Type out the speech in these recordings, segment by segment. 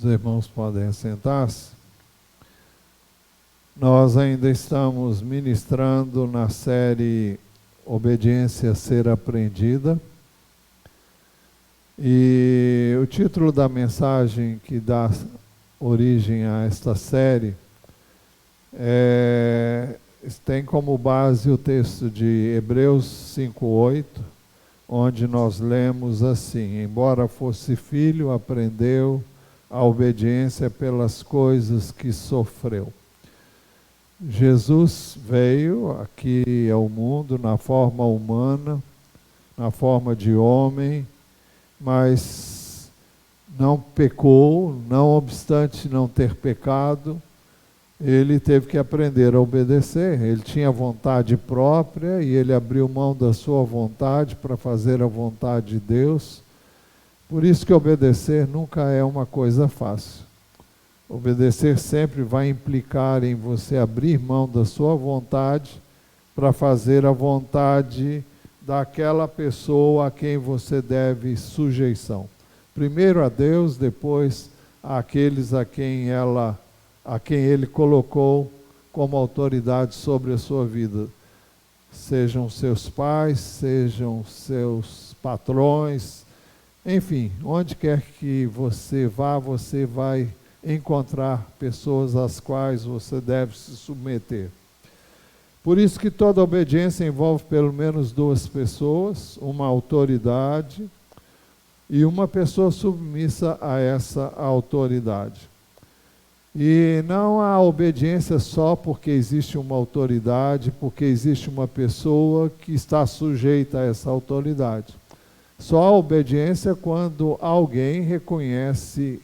Os irmãos podem assentar-se. Nós ainda estamos ministrando na série Obediência a Ser Aprendida. E o título da mensagem que dá origem a esta série tem como base o texto de Hebreus 5:8, onde nós lemos assim: embora fosse filho, aprendeu a obediência pelas coisas que sofreu. Jesus veio aqui ao mundo na forma humana, na forma de homem, mas não pecou, não obstante não ter pecado, ele teve que aprender a obedecer. Ele tinha vontade própria e ele abriu mão da sua vontade para fazer a vontade de Deus. Por isso que obedecer nunca é uma coisa fácil. Obedecer sempre vai implicar em você abrir mão da sua vontade para fazer a vontade daquela pessoa a quem você deve sujeição. Primeiro a Deus, depois àqueles a quem Ele colocou como autoridade sobre a sua vida. Sejam seus pais, sejam seus patrões, enfim, onde quer que você vá, você vai encontrar pessoas às quais você deve se submeter. Por isso que toda obediência envolve pelo menos duas pessoas, uma autoridade e uma pessoa submissa a essa autoridade. E não há obediência só porque existe uma autoridade, porque existe uma pessoa que está sujeita a essa autoridade. Só há obediência quando alguém reconhece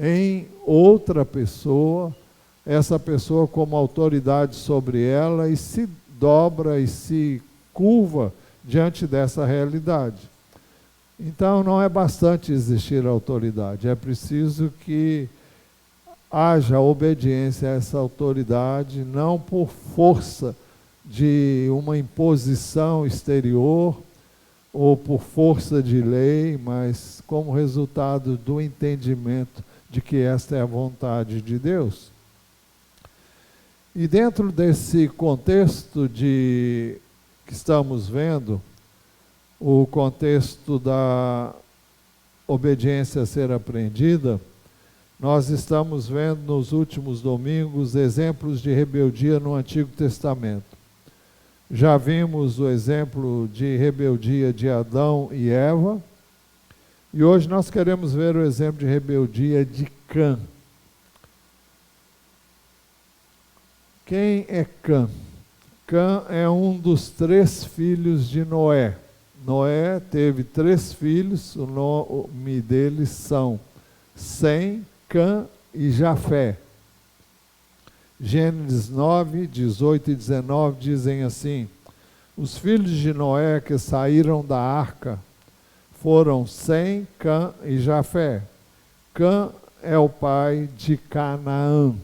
em outra pessoa essa pessoa como autoridade sobre ela e se dobra e se curva diante dessa realidade. Então não é bastante existir autoridade, é preciso que haja obediência a essa autoridade, não por força de uma imposição exterior ou por força de lei, mas como resultado do entendimento de que esta é a vontade de Deus. E dentro desse contexto que estamos vendo, o contexto da obediência a ser aprendida, nós estamos vendo nos últimos domingos exemplos de rebeldia no Antigo Testamento. Já vimos o exemplo de rebeldia de Adão e Eva, e hoje nós queremos ver o exemplo de rebeldia de Cã. Quem é Cã? Cã é um dos 3 filhos de Noé. Noé teve 3 filhos, o nome deles são Sem, Cã e Jafé. Gênesis 9, 18 e 19 dizem assim: os filhos de Noé que saíram da arca foram Sem, Cã e Jafé. Cã é o pai de Canaã.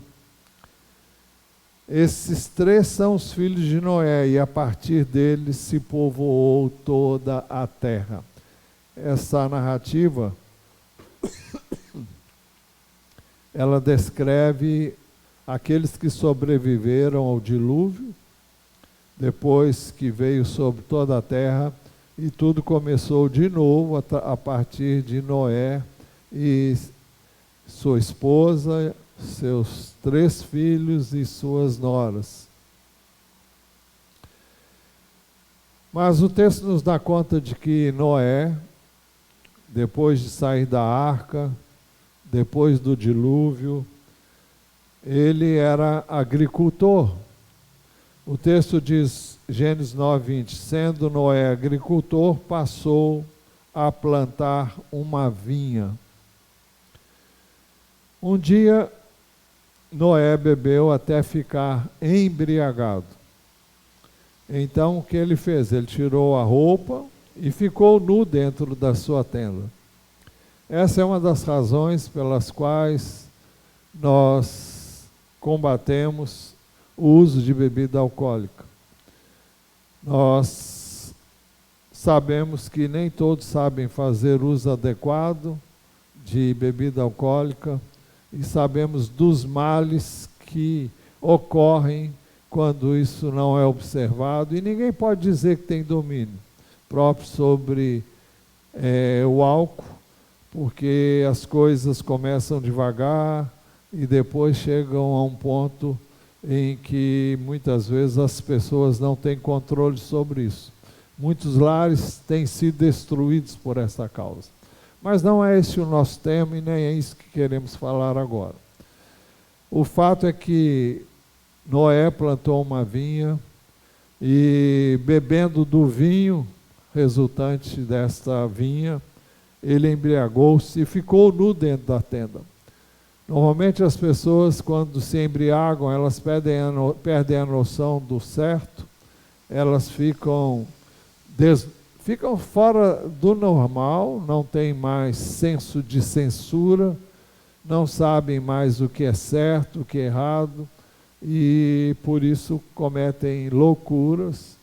Esses 3 são os filhos de Noé, e a partir deles se povoou toda a terra. Essa narrativa, ela descreve aqueles que sobreviveram ao dilúvio, depois que veio sobre toda a terra, e tudo começou de novo a partir de Noé e sua esposa, seus 3 filhos e suas noras. Mas o texto nos dá conta de que Noé, depois de sair da arca, depois do dilúvio, ele era agricultor. O texto diz, Gênesis 9:20, sendo Noé agricultor, passou a plantar uma vinha. Um dia, Noé bebeu até ficar embriagado. Então, o que ele fez? Ele tirou a roupa e ficou nu dentro da sua tenda. Essa é uma das razões pelas quais nós combatemos o uso de bebida alcoólica. Nós sabemos que nem todos sabem fazer uso adequado de bebida alcoólica, e sabemos dos males que ocorrem quando isso não é observado, e ninguém pode dizer que tem domínio próprio sobre o álcool, porque as coisas começam devagar e depois chegam a um ponto em que muitas vezes as pessoas não têm controle sobre isso. Muitos lares têm sido destruídos por essa causa. Mas não é esse o nosso tema e nem é isso que queremos falar agora. O fato é que Noé plantou uma vinha e, bebendo do vinho resultante desta vinha, ele embriagou-se e ficou nu dentro da tenda. Normalmente as pessoas, quando se embriagam, elas perdem a noção do certo, elas ficam fora do normal, não têm mais senso de censura, não sabem mais o que é certo, o que é errado, e por isso cometem loucuras.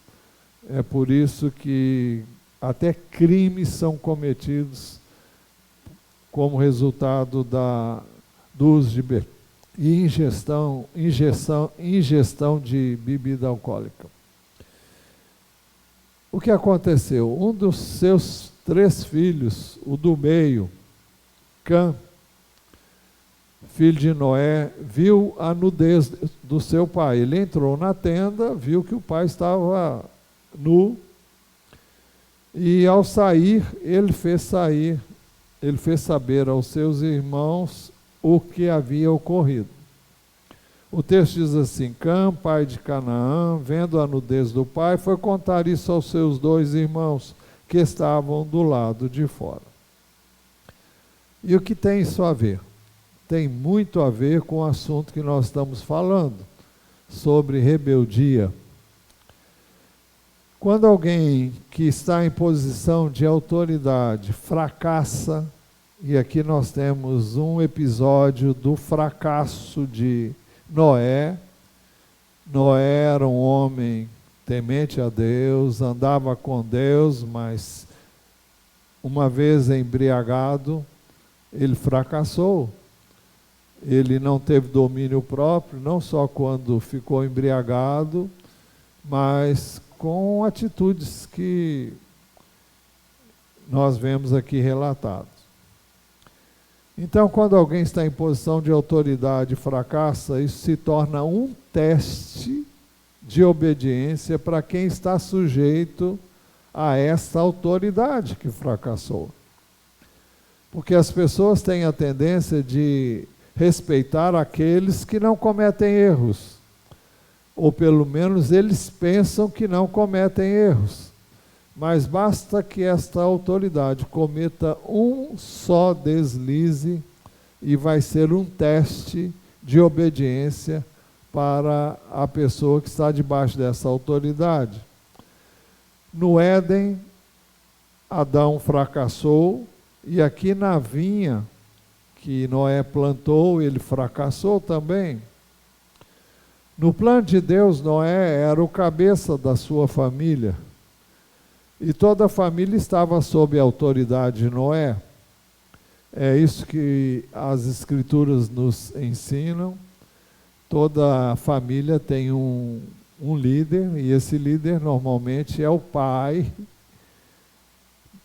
É por isso que até crimes são cometidos como resultado do uso de bebida e ingestão de bebida alcoólica. O que aconteceu? Um dos seus 3 filhos, o do meio, Cã, filho de Noé, viu a nudez do seu pai. Ele entrou na tenda, viu que o pai estava nu, e ao sair, ele fez saber aos seus irmãos o que havia ocorrido. O texto diz assim: Cã, pai de Canaã, vendo a nudez do pai, foi contar isso aos seus 2 irmãos, que estavam do lado de fora. E o que tem isso a ver? Tem muito a ver com o assunto que nós estamos falando, sobre rebeldia. Quando alguém que está em posição de autoridade fracassa, e aqui nós temos um episódio do fracasso de Noé. Noé era um homem temente a Deus, andava com Deus, mas uma vez embriagado, ele fracassou. Ele não teve domínio próprio, não só quando ficou embriagado, mas com atitudes que nós vemos aqui relatadas. Então, quando alguém está em posição de autoridade e fracassa, isso se torna um teste de obediência para quem está sujeito a essa autoridade que fracassou. Porque as pessoas têm a tendência de respeitar aqueles que não cometem erros, ou pelo menos eles pensam que não cometem erros. Mas basta que esta autoridade cometa um só deslize e vai ser um teste de obediência para a pessoa que está debaixo dessa autoridade. No Éden, Adão fracassou, e aqui na vinha que Noé plantou, ele fracassou também. No plano de Deus, Noé era o cabeça da sua família. E toda a família estava sob a autoridade de Noé. É isso que as Escrituras nos ensinam. Toda a família tem um líder, e esse líder normalmente é o pai,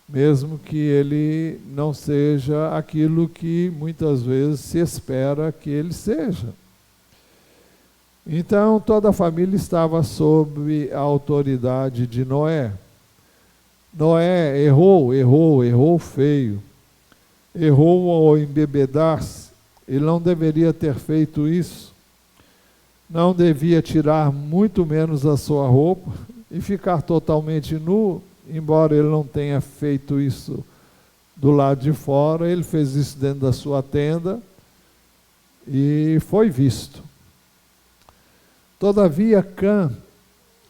mesmo que ele não seja aquilo que muitas vezes se espera que ele seja. Então, toda a família estava sob a autoridade de Noé. Noé errou feio. Errou ao embebedar-se. Ele não deveria ter feito isso. Não devia tirar muito menos a sua roupa e ficar totalmente nu, embora ele não tenha feito isso do lado de fora. Ele fez isso dentro da sua tenda e foi visto. Todavia, Cã,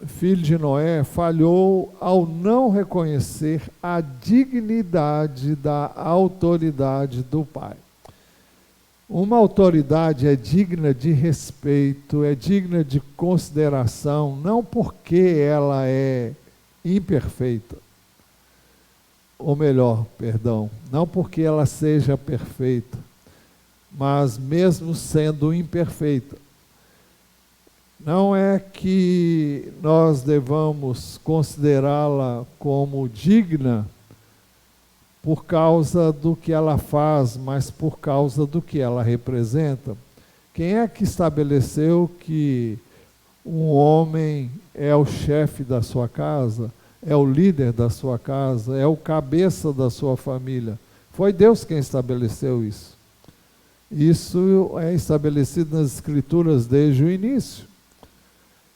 filho de Noé, falhou ao não reconhecer a dignidade da autoridade do pai. Uma autoridade é digna de respeito, é digna de consideração, não porque ela é imperfeita, ou melhor, perdão, não porque ela seja perfeita, mas mesmo sendo imperfeita. Não é que nós devamos considerá-la como digna por causa do que ela faz, mas por causa do que ela representa. Quem é que estabeleceu que um homem é o chefe da sua casa, é o líder da sua casa, é o cabeça da sua família? Foi Deus quem estabeleceu isso. Isso é estabelecido nas Escrituras desde o início.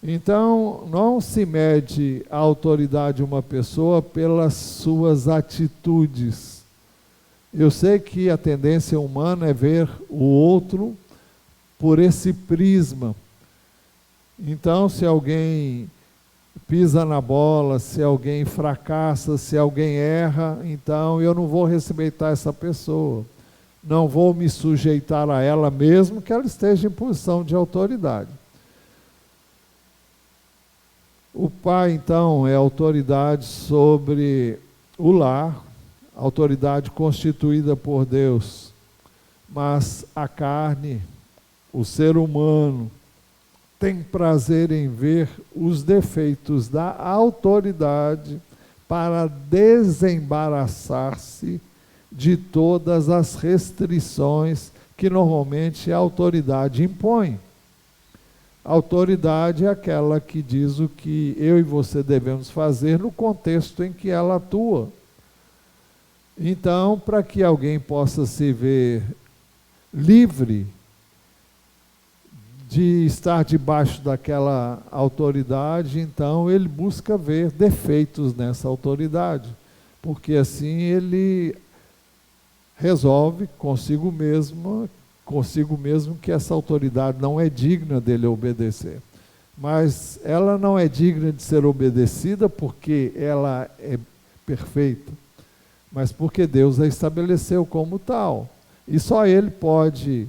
Então, não se mede a autoridade de uma pessoa pelas suas atitudes. Eu sei que a tendência humana é ver o outro por esse prisma. Então, se alguém pisa na bola, se alguém fracassa, se alguém erra, então eu não vou respeitar essa pessoa. Não vou me sujeitar a ela, mesmo que ela esteja em posição de autoridade. O pai, então, é autoridade sobre o lar, autoridade constituída por Deus. Mas a carne, o ser humano, tem prazer em ver os defeitos da autoridade para desembaraçar-se de todas as restrições que normalmente a autoridade impõe. A autoridade é aquela que diz o que eu e você devemos fazer no contexto em que ela atua. Então, para que alguém possa se ver livre de estar debaixo daquela autoridade, então ele busca ver defeitos nessa autoridade, porque assim ele resolve consigo mesmo que essa autoridade não é digna dele obedecer. Mas ela não é digna de ser obedecida porque ela é perfeita, mas porque Deus a estabeleceu como tal. E só Ele pode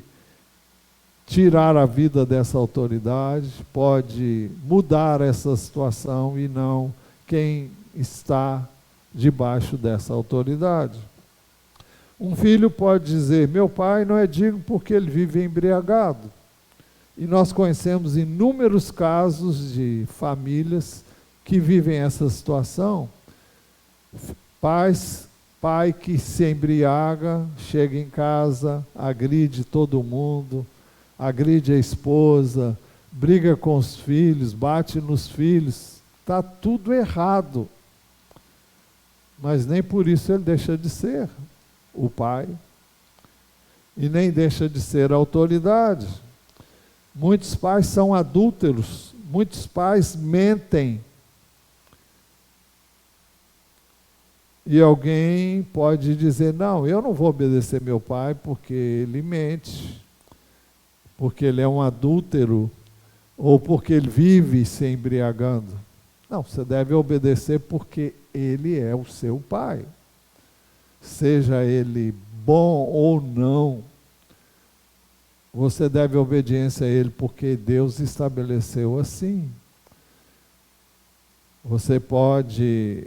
tirar a vida dessa autoridade, pode mudar essa situação e não quem está debaixo dessa autoridade. Um filho pode dizer, meu pai não é digno porque ele vive embriagado. E nós conhecemos inúmeros casos de famílias que vivem essa situação. Pai que se embriaga, chega em casa, agride todo mundo, agride a esposa, briga com os filhos, bate nos filhos. Está tudo errado. Mas nem por isso ele deixa de ser o pai, e nem deixa de ser autoridade. Muitos pais são adúlteros, muitos pais mentem. E alguém pode dizer, não, eu não vou obedecer meu pai porque ele mente, porque ele é um adúltero, ou porque ele vive se embriagando. Não, você deve obedecer porque ele é o seu pai. Seja ele bom ou não, você deve obediência a ele, porque Deus estabeleceu assim. Você pode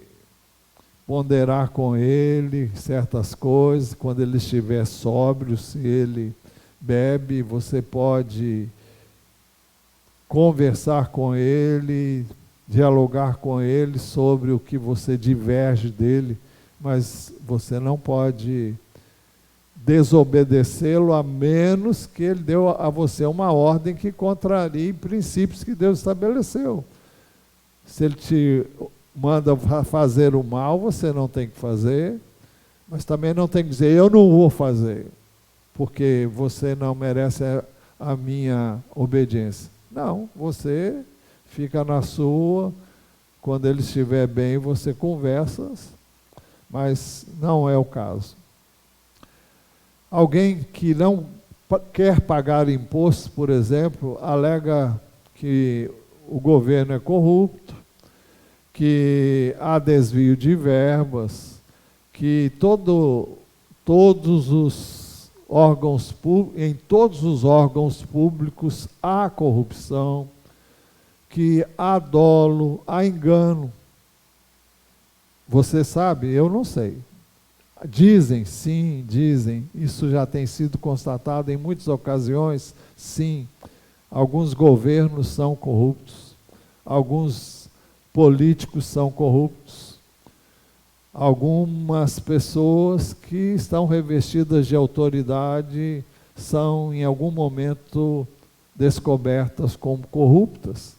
ponderar com ele certas coisas, quando ele estiver sóbrio, se ele bebe, você pode conversar com ele, dialogar com ele sobre o que você diverge dele, mas você não pode desobedecê-lo a menos que ele deu a você uma ordem que contrarie princípios que Deus estabeleceu. Se ele te manda fazer o mal, você não tem que fazer, mas também não tem que dizer, eu não vou fazer, porque você não merece a minha obediência. Não, você fica na sua, quando ele estiver bem, você conversa, mas não é o caso. Alguém que não quer pagar imposto, por exemplo, alega que o governo é corrupto, que há desvio de verbas, que em todos os órgãos públicos há corrupção, que há dolo, há engano. Você sabe? Eu não sei. Dizem, sim, dizem. Isso já tem sido constatado em muitas ocasiões, sim. Alguns governos são corruptos, alguns políticos são corruptos, algumas pessoas que estão revestidas de autoridade são, em algum momento, descobertas como corruptas.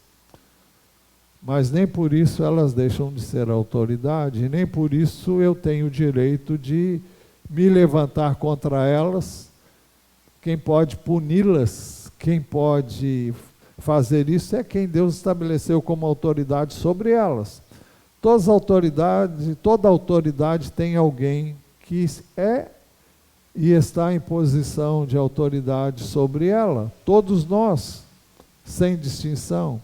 Mas nem por isso elas deixam de ser autoridade, e nem por isso eu tenho o direito de me levantar contra elas. Quem pode puni-las, quem pode fazer isso é quem Deus estabeleceu como autoridade sobre elas. Toda autoridade tem alguém que é e está em posição de autoridade sobre ela. Todos nós, sem distinção.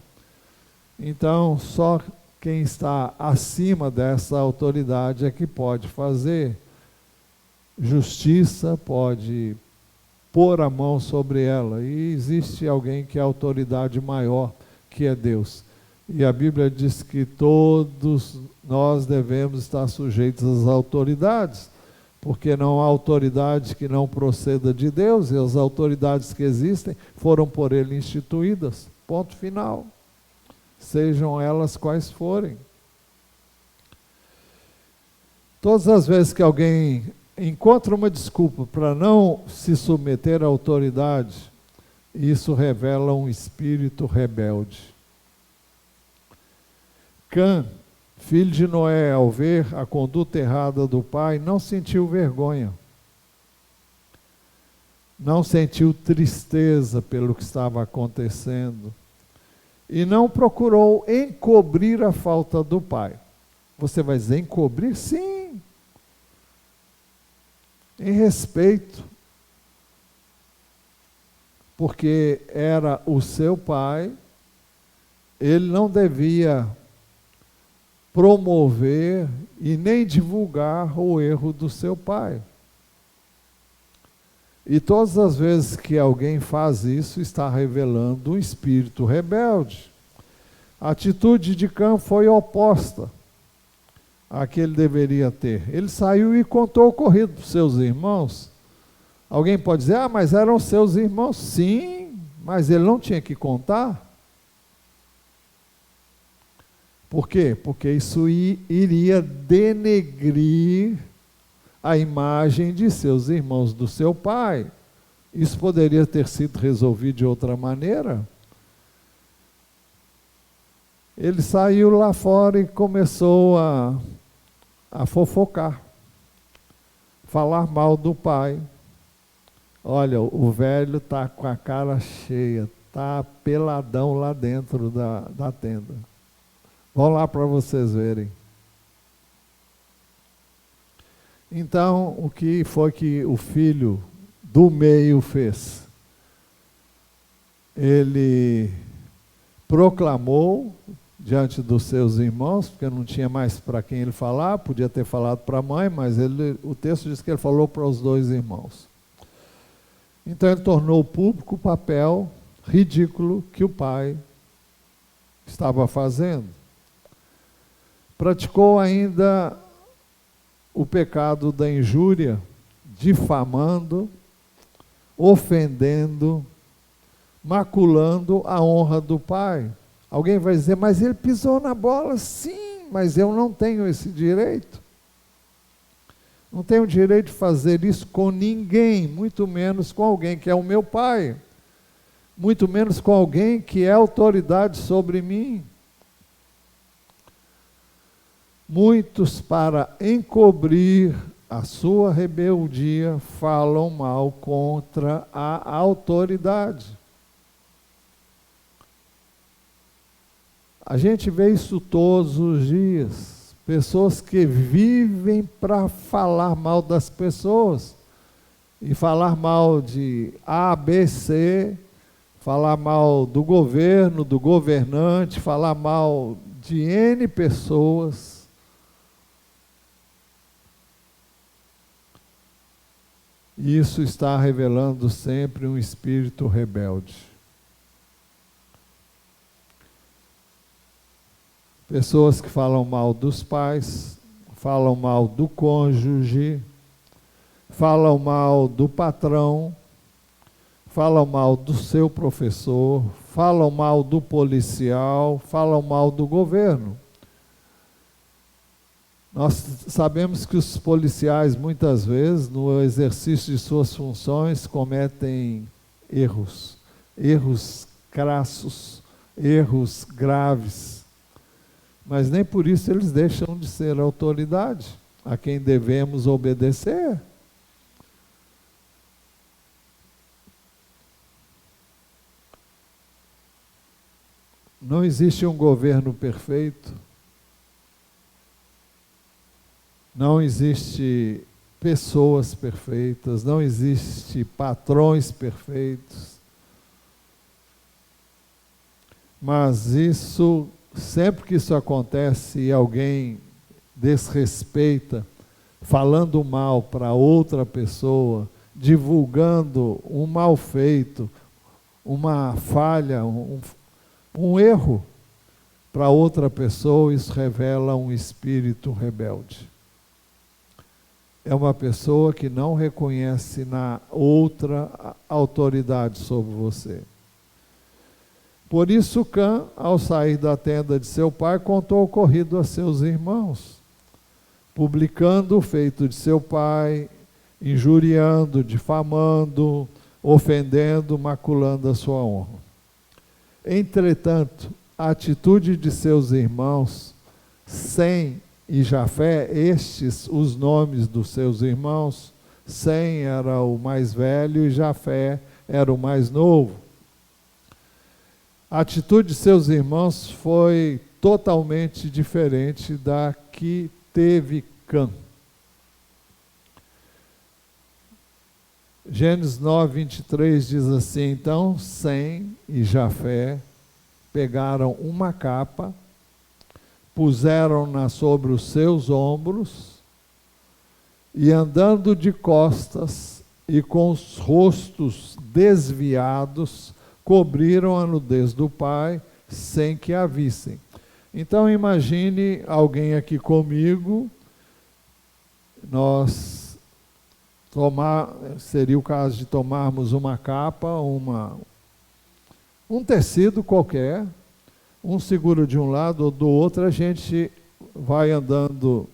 Então, só quem está acima dessa autoridade é que pode fazer justiça, pode pôr a mão sobre ela. E existe alguém que é a autoridade maior, que é Deus. E a Bíblia diz que todos nós devemos estar sujeitos às autoridades, porque não há autoridade que não proceda de Deus, e as autoridades que existem foram por Ele instituídas. Ponto final. Sejam elas quais forem. Todas as vezes que alguém encontra uma desculpa para não se submeter à autoridade, isso revela um espírito rebelde. Cã, filho de Noé, ao ver a conduta errada do pai, não sentiu vergonha. Não sentiu tristeza pelo que estava acontecendo. E não procurou encobrir a falta do pai. Você vai dizer encobrir? Sim. Em respeito. Porque era o seu pai, ele não devia promover e nem divulgar o erro do seu pai. E todas as vezes que alguém faz isso, está revelando um espírito rebelde. A atitude de Cã foi oposta à que ele deveria ter. Ele saiu e contou o ocorrido para os seus irmãos. Alguém pode dizer, mas eram seus irmãos. Sim, mas ele não tinha que contar. Por quê? Porque isso iria denegrir a imagem de seus irmãos do seu pai. Isso poderia ter sido resolvido de outra maneira. Ele saiu lá fora e começou a fofocar, falar mal do pai. Olha, o velho está com a cara cheia, está peladão lá dentro da tenda. Vão lá para vocês verem. Então, o que foi que o filho do meio fez? Ele proclamou diante dos seus irmãos, porque não tinha mais para quem ele falar, podia ter falado para a mãe, mas o texto diz que ele falou para os dois irmãos. Então ele tornou público o papel ridículo que o pai estava fazendo. Praticou ainda o pecado da injúria, difamando, ofendendo, maculando a honra do pai. Alguém vai dizer, mas ele pisou na bola. Sim, mas eu não tenho esse direito. Não tenho o direito de fazer isso com ninguém, muito menos com alguém que é o meu pai, muito menos com alguém que é autoridade sobre mim. Muitos, para encobrir a sua rebeldia, falam mal contra a autoridade. A gente vê isso todos os dias. Pessoas que vivem para falar mal das pessoas. E falar mal de A, B, C, falar mal do governo, do governante, falar mal de N pessoas. Isso está revelando sempre um espírito rebelde. Pessoas que falam mal dos pais, falam mal do cônjuge, falam mal do patrão, falam mal do seu professor, falam mal do policial, falam mal do governo. Nós sabemos que os policiais, muitas vezes, no exercício de suas funções, cometem erros crassos, erros graves. Mas nem por isso eles deixam de ser autoridade, a quem devemos obedecer. Não existe um governo perfeito. Não existe pessoas perfeitas, não existe patrões perfeitos. Mas isso, sempre que isso acontece e alguém desrespeita, falando mal para outra pessoa, divulgando um mal feito, uma falha, um erro para outra pessoa, isso revela um espírito rebelde. É uma pessoa que não reconhece na outra autoridade sobre você. Por isso, Cã, ao sair da tenda de seu pai, contou o ocorrido a seus irmãos, publicando o feito de seu pai, injuriando, difamando, ofendendo, maculando a sua honra. Entretanto, a atitude de seus irmãos, Sem e Jafé, estes os nomes dos seus irmãos, Sem era o mais velho e Jafé era o mais novo. A atitude de seus irmãos foi totalmente diferente da que teve Cã. Gênesis 9, 23 diz assim: então Sem e Jafé pegaram uma capa, puseram-na sobre os seus ombros e, andando de costas e com os rostos desviados, cobriram a nudez do pai sem que a vissem. Então imagine alguém aqui comigo, seria o caso de tomarmos uma capa, um tecido qualquer, um segura de um lado ou do outro, a gente vai andando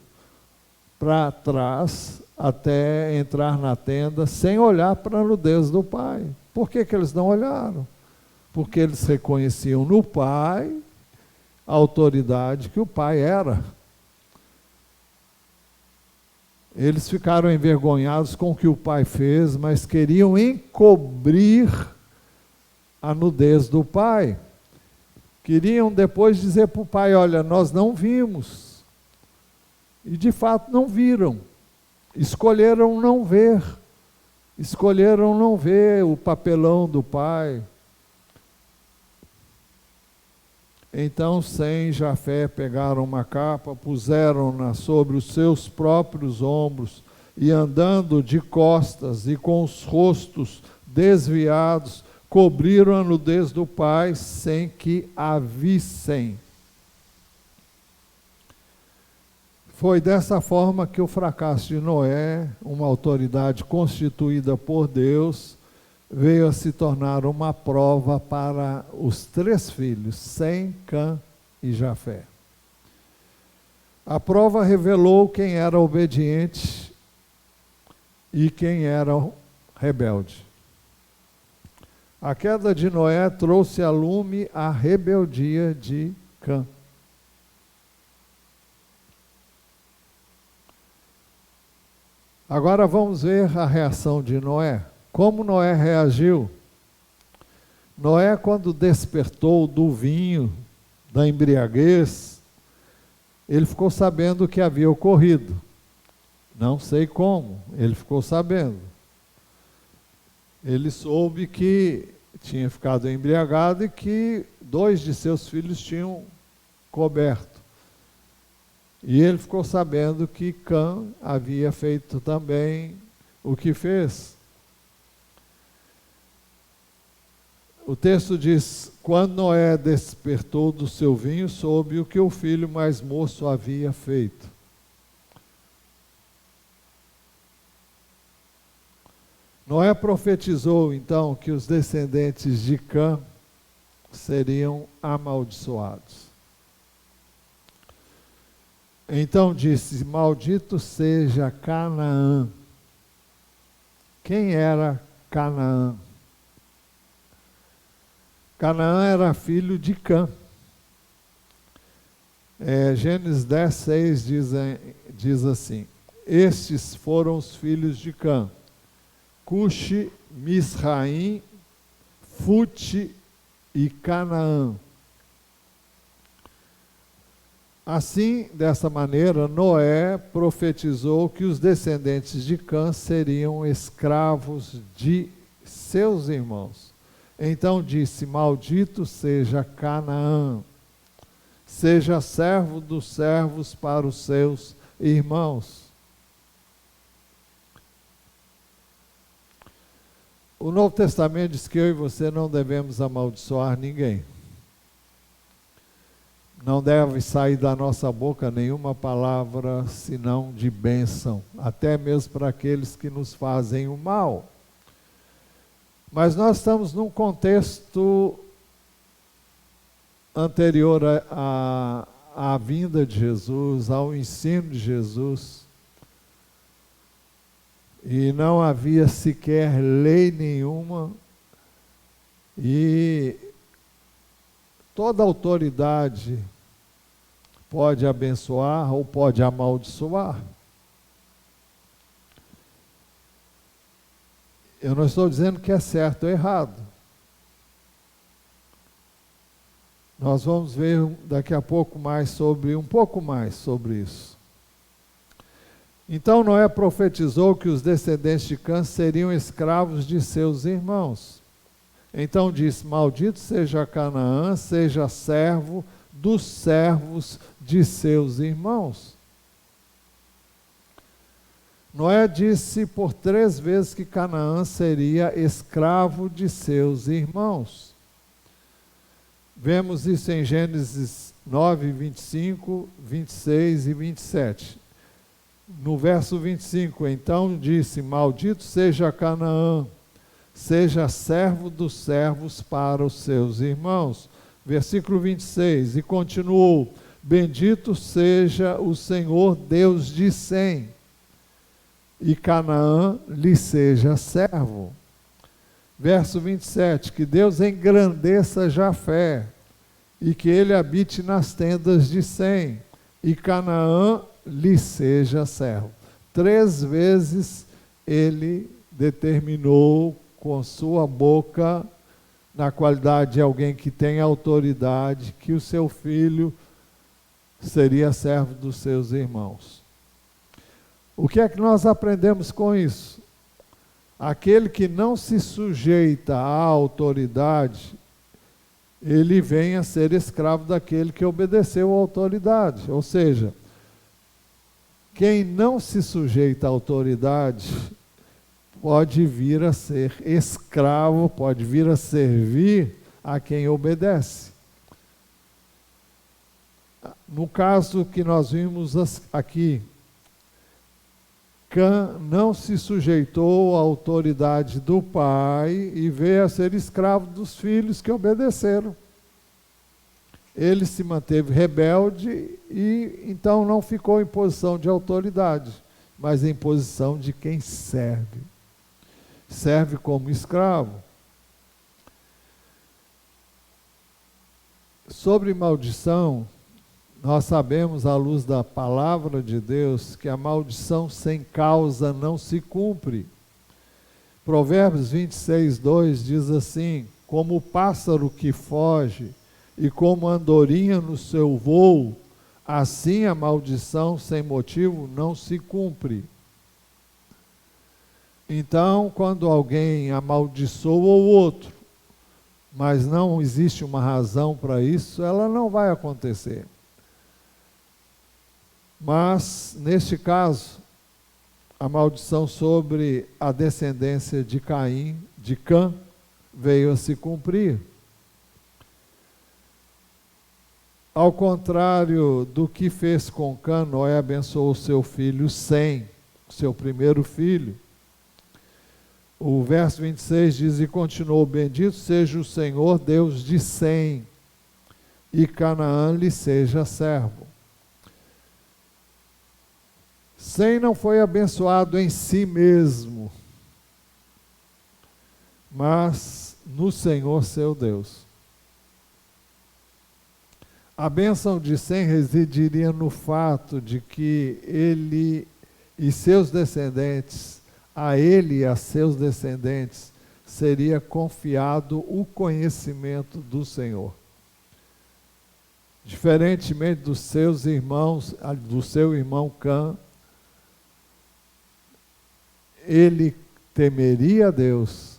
para trás até entrar na tenda sem olhar para a nudez do pai. Por que eles não olharam? Porque eles reconheciam no pai a autoridade que o pai era. Eles ficaram envergonhados com o que o pai fez, mas queriam encobrir a nudez do pai. Queriam depois dizer para o pai: olha, nós não vimos. E de fato não viram. Escolheram não ver. Escolheram não ver o papelão do pai. Então Sem e Jafé pegaram uma capa, puseram-na sobre os seus próprios ombros e, andando de costas e com os rostos desviados, cobriram a nudez do pai sem que a vissem. Foi dessa forma que o fracasso de Noé, uma autoridade constituída por Deus, veio a se tornar uma prova para os 3 filhos, Sem, Cã e Jafé. A prova revelou quem era obediente e quem era rebelde. A queda de Noé trouxe a lume a rebeldia de Cã. Agora vamos ver a reação de Noé. Como Noé reagiu? Noé, quando despertou do vinho, da embriaguez, ele ficou sabendo o que havia ocorrido. Não sei como, ele ficou sabendo. Ele soube que tinha ficado embriagado e que 2 de seus filhos tinham coberto. E ele ficou sabendo que Cã havia feito também o que fez. O texto diz: quando Noé despertou do seu vinho, soube o que o filho mais moço havia feito. Noé profetizou então que os descendentes de Cã seriam amaldiçoados. Então disse: maldito seja Canaã. Quem era Canaã? Canaã era filho de Cã. Gênesis 10, 6 diz assim: estes foram os filhos de Cã: Cuxi, Misraim, Fute e Canaã. Assim, dessa maneira, Noé profetizou que os descendentes de Cã seriam escravos de seus irmãos. Então disse: maldito seja Canaã, seja servo dos servos para os seus irmãos. O Novo Testamento diz que eu e você não devemos amaldiçoar ninguém. Não deve sair da nossa boca nenhuma palavra senão de bênção, até mesmo para aqueles que nos fazem o mal. Mas nós estamos num contexto anterior à vinda de Jesus, ao ensino de Jesus, e não havia sequer lei nenhuma, e toda autoridade pode abençoar ou pode amaldiçoar. Eu não estou dizendo que é certo ou errado. Nós vamos ver daqui a pouco um pouco mais sobre isso. Então Noé profetizou que os descendentes de Cã seriam escravos de seus irmãos. Então disse: maldito seja Canaã, seja servo dos servos de seus irmãos. Noé disse por 3 vezes que Canaã seria escravo de seus irmãos. Vemos isso em Gênesis 9, 25, 26 e 27. No verso 25, então disse: maldito seja Canaã, seja servo dos servos para os seus irmãos. Versículo 26, e continuou: bendito seja o Senhor Deus de Sem, e Canaã lhe seja servo. Verso 27, que Deus engrandeça Jafé, e que ele habite nas tendas de Sem, e Canaã lhe seja servo. 3 vezes ele determinou com sua boca, na qualidade de alguém que tem autoridade, que o seu filho seria servo dos seus irmãos. O que é que nós aprendemos com isso? Aquele que não se sujeita à autoridade, ele vem a ser escravo daquele que obedeceu à autoridade. Ou seja, quem não se sujeita à autoridade pode vir a ser escravo, pode vir a servir a quem obedece. No caso que nós vimos aqui, Cã não se sujeitou à autoridade do pai e veio a ser escravo dos filhos que obedeceram. Ele se manteve rebelde e então não ficou em posição de autoridade, mas em posição de quem serve. Serve como escravo. Sobre maldição, nós sabemos, à luz da palavra de Deus, que a maldição sem causa não se cumpre. Provérbios 26, 2 diz assim: como o pássaro que foge e como a andorinha no seu voo, assim a maldição sem motivo não se cumpre. Então, quando alguém amaldiçoa o outro, mas não existe uma razão para isso, ela não vai acontecer. Mas, neste caso, a maldição sobre a descendência de Caim, de Cã, veio a se cumprir. Ao contrário do que fez com Cã, Noé abençoou seu filho Sem, seu primeiro filho. O verso 26 diz: e continuou: bendito seja o Senhor, Deus de Sem, e Canaã lhe seja servo. Sem não foi abençoado em si mesmo, mas no Senhor seu Deus. A bênção de Sem residiria no fato de que ele e seus descendentes, a ele e a seus descendentes, seria confiado o conhecimento do Senhor. Diferentemente dos seus irmãos, do seu irmão Cã, ele temeria a Deus,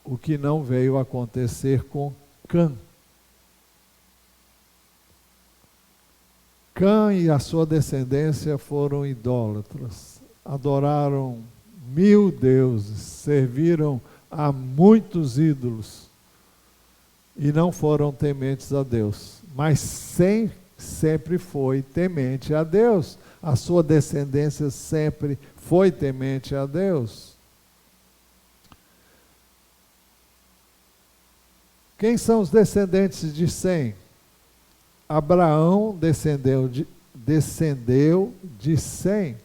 o que não veio acontecer com Cã. Cã e a sua descendência foram idólatras, adoraram 1000 deuses, serviram a muitos ídolos e não foram tementes a Deus. Mas Sem sempre foi temente a Deus, a sua descendência sempre foi temente a Deus. Quem são os descendentes de Sem? Abraão descendeu de Sem.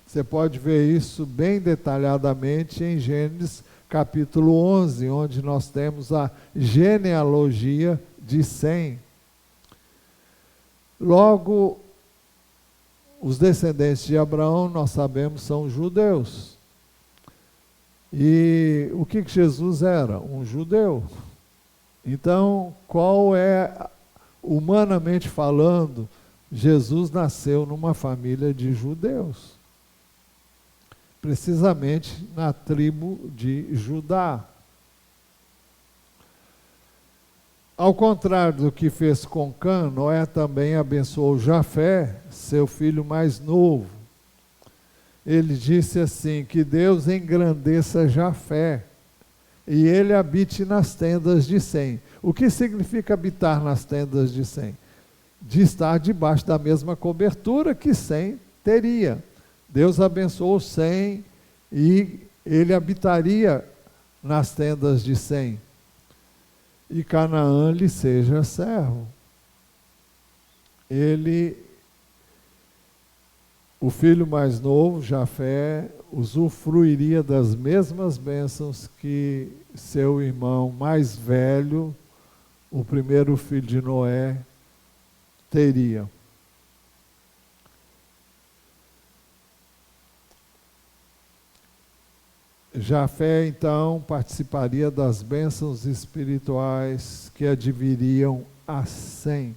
Você pode ver isso bem detalhadamente em Gênesis capítulo 11, onde nós temos a genealogia de Sem. Logo, os descendentes de Abraão, nós sabemos, são judeus. E o que Jesus era? Um judeu. Então, qual é, humanamente falando, Jesus nasceu numa família de judeus, precisamente na tribo de Judá. Ao contrário do que fez com Cã, Noé também abençoou Jafé, seu filho mais novo. Ele disse assim: que Deus engrandeça Jafé e ele habite nas tendas de Sem. O que significa habitar nas tendas de Sem? De estar debaixo da mesma cobertura que Sem teria. Deus abençoou Sem e ele habitaria nas tendas de Sem. E Canaã lhe seja servo. Ele, o filho mais novo, Jafé, usufruiria das mesmas bênçãos que seu irmão mais velho, o primeiro filho de Noé, teria. Jafé, então, participaria das bênçãos espirituais que adviriam a Sem.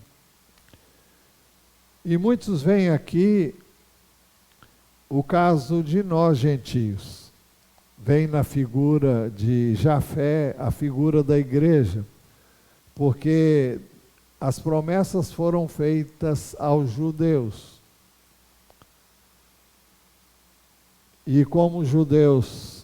E muitos veem aqui o caso de nós, gentios. Vem na figura de Jafé a figura da igreja, porque as promessas foram feitas aos judeus. E como os judeus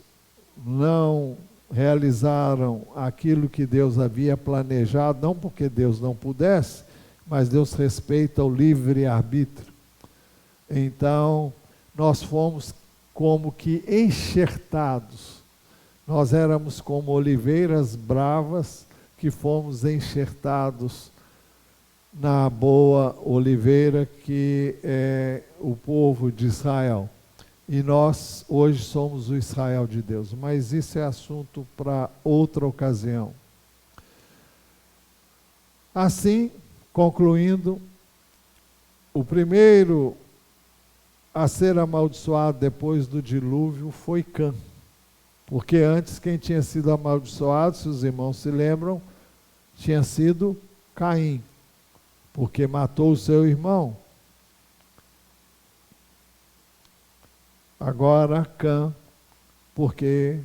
não realizaram aquilo que Deus havia planejado, não porque Deus não pudesse, mas Deus respeita o livre-arbítrio. Então, nós fomos como que enxertados. Nós éramos como oliveiras bravas que fomos enxertados na boa oliveira que é o povo de Israel. E nós hoje somos o Israel de Deus, mas isso é assunto para outra ocasião. Assim, concluindo, o primeiro a ser amaldiçoado depois do dilúvio foi Cã, porque antes quem tinha sido amaldiçoado, se os irmãos se lembram, tinha sido Caim, porque matou o seu irmão. Agora Cã, porque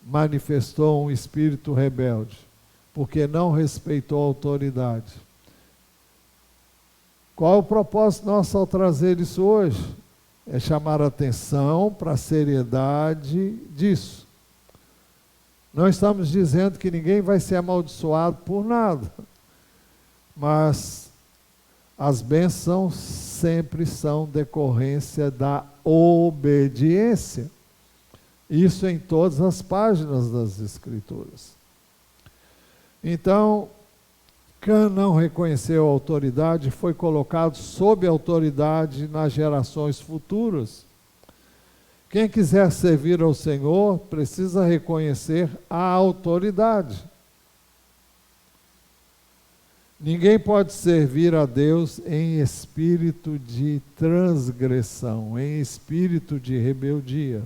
manifestou um espírito rebelde, porque não respeitou a autoridade. Qual é o propósito nosso ao trazer isso hoje? É chamar a atenção para a seriedade disso. Não estamos dizendo que ninguém vai ser amaldiçoado por nada, mas as bênçãos sempre são decorrência da obediência. Isso em todas as páginas das Escrituras. Então, Cã não reconheceu a autoridade, foi colocado sob autoridade nas gerações futuras. Quem quiser servir ao Senhor precisa reconhecer a autoridade. Ninguém pode servir a Deus em espírito de transgressão, em espírito de rebeldia.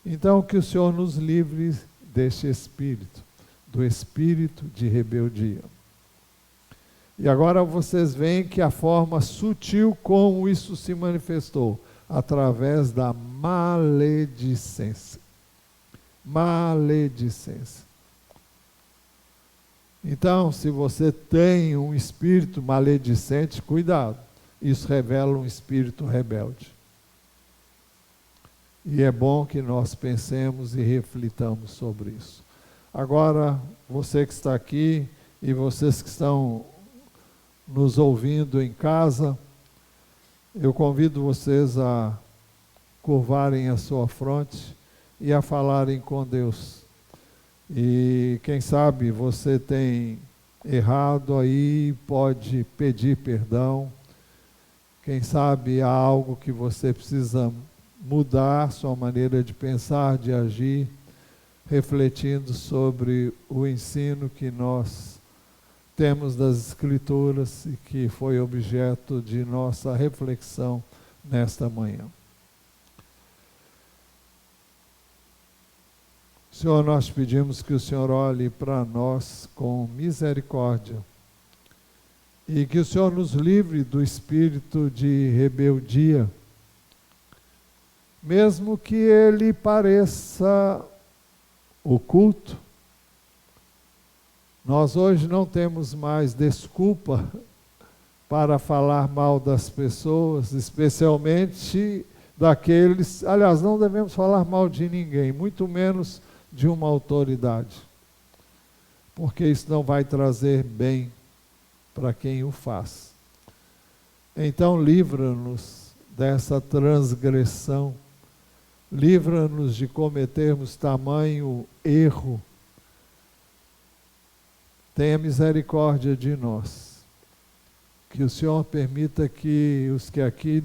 Então, que o Senhor nos livre deste espírito, do espírito de rebeldia. E agora vocês veem que a forma sutil como isso se manifestou, através da maledicência. Maledicência. Então, se você tem um espírito maledicente, cuidado. Isso revela um espírito rebelde. E é bom que nós pensemos e reflitamos sobre isso. Agora, você que está aqui e vocês que estão nos ouvindo em casa, eu convido vocês a curvarem a sua fronte e a falarem com Deus. E quem sabe você tem errado aí, pode pedir perdão. Quem sabe há algo que você precisa mudar, sua maneira de pensar, de agir, refletindo sobre o ensino que nós temos das Escrituras e que foi objeto de nossa reflexão nesta manhã. Senhor, nós pedimos que o Senhor olhe para nós com misericórdia e que o Senhor nos livre do espírito de rebeldia, mesmo que ele pareça oculto. Nós hoje não temos mais desculpa para falar mal das pessoas, especialmente daqueles... Aliás, não devemos falar mal de ninguém, muito menos de uma autoridade, porque isso não vai trazer bem para quem o faz. Então, livra-nos dessa transgressão, livra-nos de cometermos tamanho erro. Tenha misericórdia de nós. Que o Senhor permita que os que aqui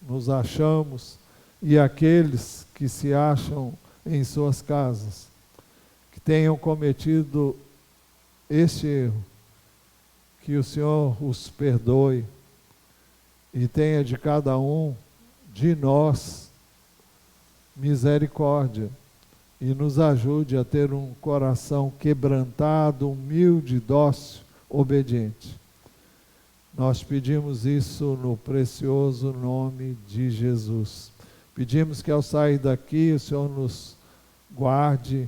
nos achamos e aqueles que se acham em suas casas, que tenham cometido este erro, que o Senhor os perdoe e tenha de cada um de nós misericórdia e nos ajude a ter um coração quebrantado, humilde, dócil, obediente. Nós pedimos isso no precioso nome de Jesus. Pedimos que ao sair daqui o Senhor nos guarde,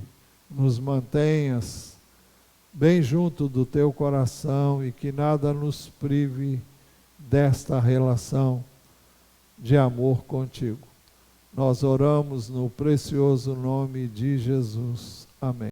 nos mantenhas bem junto do teu coração e que nada nos prive desta relação de amor contigo. Nós oramos no precioso nome de Jesus. Amém.